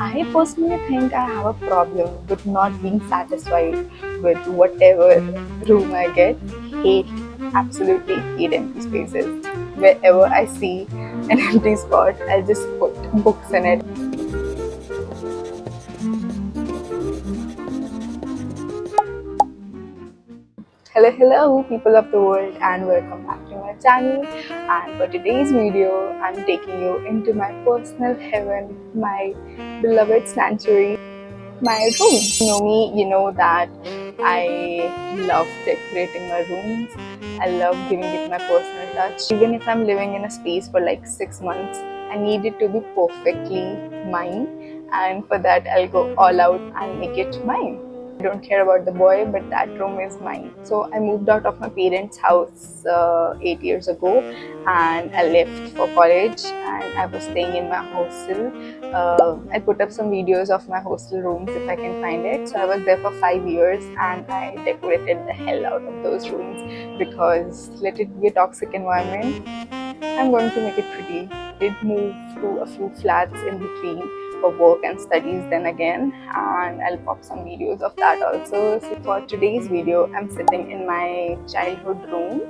I personally think I have a problem with not being satisfied with whatever room I get. Hate, absolutely hate empty spaces. Wherever I see an empty spot, I'll just put books in it. Hello, people of the world, and welcome back to my channel. And for today's video, I'm taking you into my personal heaven, my beloved sanctuary, my room. You know me, you know that I love decorating my rooms. I love giving it my personal touch. Even if I'm living in a space for like 6 months, I need it to be perfectly mine, and for that, I'll go all out and make it mine. I don't care about the boy, but that room is mine. So I moved out of my parents' house 8 years ago, and I left for college, and I was staying in my hostel. I put up some videos of my hostel rooms if I can find it. So I was there for 5 years, and I decorated the hell out of those rooms because let it be a toxic environment, I'm going to make it pretty. Did move to a few flats in between for work and studies then again, and I'll pop some videos of that also. So for today's video, I'm sitting in my childhood room.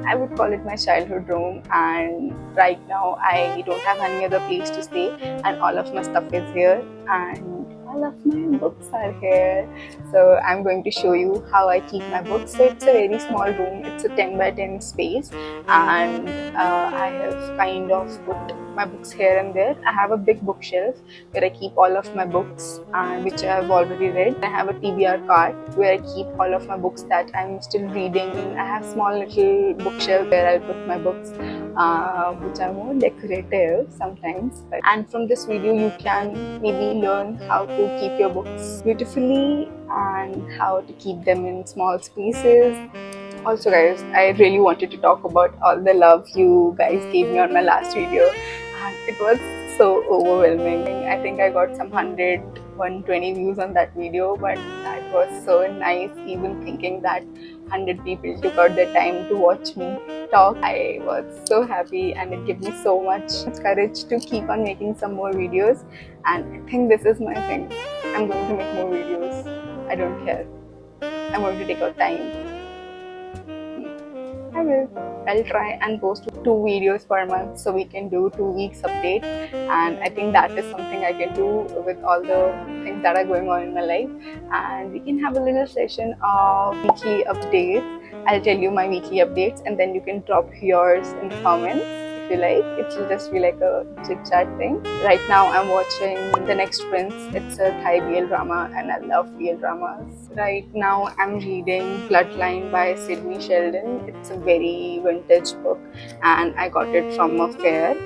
I would call it my childhood room, and right now I don't have any other place to stay, and all of my stuff is here, and all of my books are here. So I'm going to show you how I keep my books. So it's a very small room, it's a 10 by 10 space, and I have kind of put my books here and there. I have a big bookshelf where I keep all of my books which I have already read. I have a TBR cart where I keep all of my books that I'm still reading. I have small little bookshelf where I put my books which are more decorative sometimes. And from this video you can maybe learn how to keep your books beautifully and how to keep them in small spaces. Also guys, I really wanted to talk about all the love you guys gave me on my last video, and it was so overwhelming. I think I got some 120 views on that video, but that was so nice. Even thinking that 100 people took out their time to watch me talk, I was so happy, and it gave me so much courage to keep on making some more videos. And I think this is my thing. I'm going to make more videos. I don't care. I'm going to take out time. I will. I'll try and post 2 videos per month so we can do 2 weeks update, and I think that is something I can do with all the things that are going on in my life, and we can have a little session of weekly updates. I'll tell you my weekly updates, and then you can drop yours in the comments if you like. It will just be like a chit chat thing. Right now I'm watching The Next Prince. It's a Thai BL drama, and I love BL dramas. Right now I'm reading Bloodline by Sydney Sheldon. It's a very vintage book, and I got it from a fair.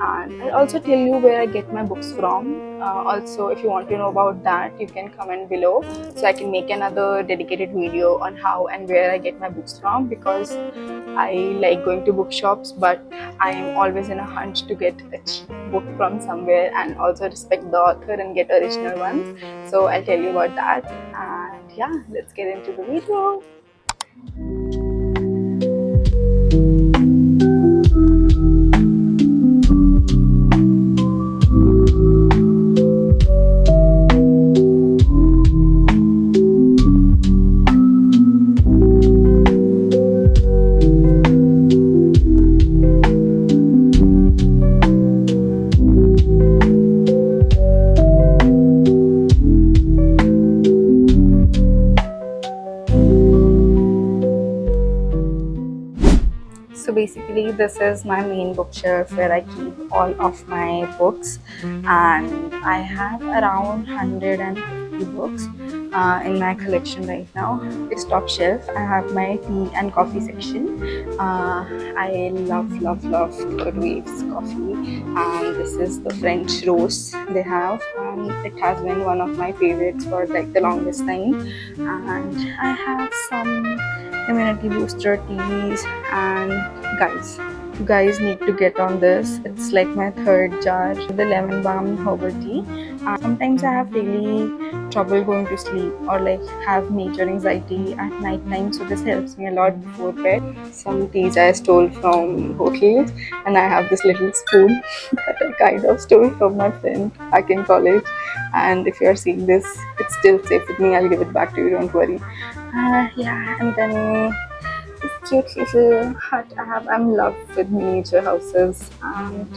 And I'll also tell you where I get my books from. Also, if you want to know about that, you can comment below so I can make another dedicated video on how and where I get my books from, because I like going to bookshops, but I am always in a hunch to get a cheap book from somewhere and also respect the author and get original ones. So I'll tell you about that, and yeah, let's get into the video. So basically this is my main bookshelf where I keep all of my books, and I have around 150 books in my collection right now. This top shelf I have my tea and coffee section. I love Third Waves coffee, and this is the French roast they have, and it has been one of my favorites for like the longest time. And I have some immunity booster teas, and guys, you guys need to get on this. It's like my third jar, the lemon balm herbal tea. Sometimes I have really trouble going to sleep or like have major anxiety at night time, so this helps me a lot before bed. Some teas I stole from hotels, and I have this little spoon that I kind of stole from my friend back in college. and if you're seeing this, it's still safe with me. I'll give it back to you, don't worry. Yeah, and then this cute little hut I have. I'm in love with miniature houses, and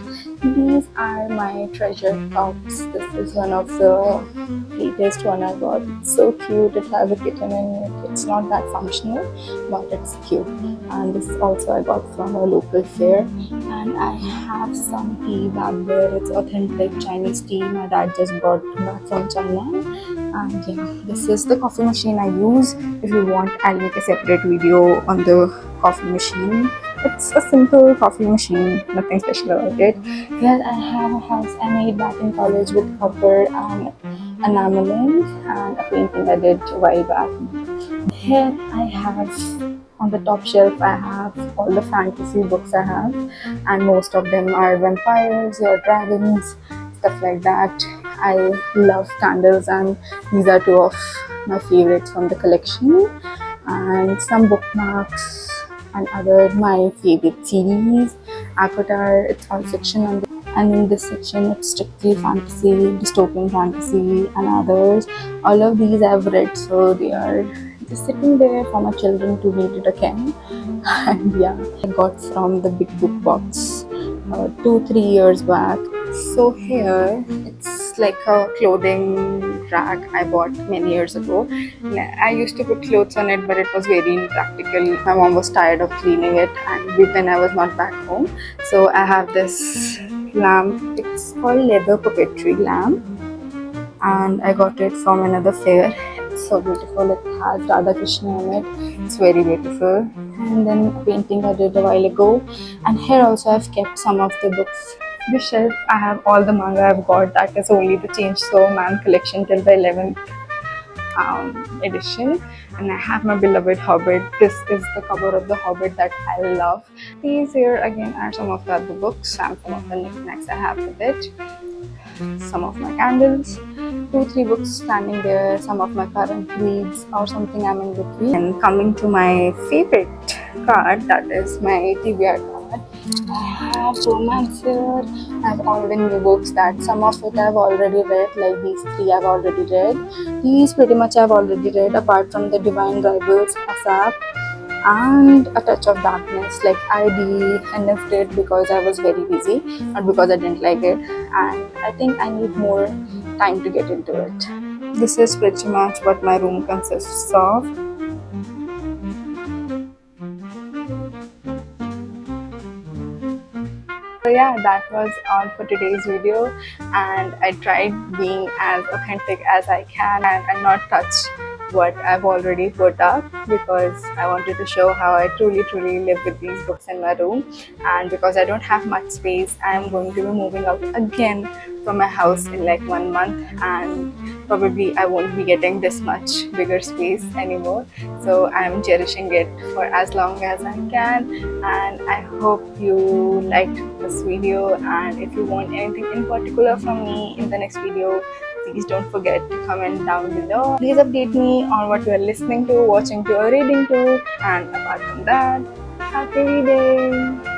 these are my treasure tops. This is one of the latest one I got. It's so cute. It has a kitten in it. It's not that functional, but it's cute. And this also I got from a local fair. And I have some tea back there. It's authentic Chinese tea. My dad just brought back from China. And yeah, this is the coffee machine I use. If you want, I'll make a separate video on the coffee machine. It's a simple coffee machine, nothing special about it. Here I have a house I made back in college with copper and enameling and a painting I did a while back. Here I have, on the top shelf, I have all the fantasy books I have, and most of them are vampires or dragons, stuff like that. I love candles, and these are two of my favorites from the collection, and some bookmarks and other my favorite series. Akatar, it's all fiction, and in this section it's strictly fantasy, dystopian fantasy and others. All of these I've read, so they are just sitting there for my children to read it again. And yeah, I got from the big book box 2-3 years back. So here it's like a clothing rack I bought many years ago. I used to put clothes on it, but it was very impractical. My mom was tired of cleaning it, and when I was not back home, so I have this lamp. It's called leather puppetry lamp, and I got it from another fair. It's so beautiful. It has Radha Krishna on it. It's very beautiful. And then a painting I did a while ago. And here also I've kept some of the books. This shelf I have all the manga I've got. That is only the Chainsaw Man collection till the 11th edition. And I have my beloved Hobbit. This is the cover of the Hobbit that I love. These here again are some of the other books and some of the knickknacks I have with it. Some of my candles, 2-3 books standing there, some of my current reads or something I'm in between. And coming to my favorite card, that is my TBR card. I have Romancer. I have all the new books that some of it I've already read, like these 3 I've already read. These pretty much I've already read, apart from the Divine Rivals, ASAP, and A Touch of Darkness. Like I DNF'd it because I was very busy, not because I didn't like it, and I think I need more time to get into it. This is pretty much what my room consists of. So yeah, that was all for today's video, and I tried being as authentic as I can and not touch what I've already put up, because I wanted to show how I truly live with these books in my room. And because I don't have much space, I'm going to be moving out again from my house in like 1 month, and probably I won't be getting this much bigger space anymore. So I'm cherishing it for as long as I can, and I hope you liked this video. And if you want anything in particular from me in the next video, please don't forget to comment down below. Please update me on what you are listening to, watching to, or reading to. And apart from that, happy day!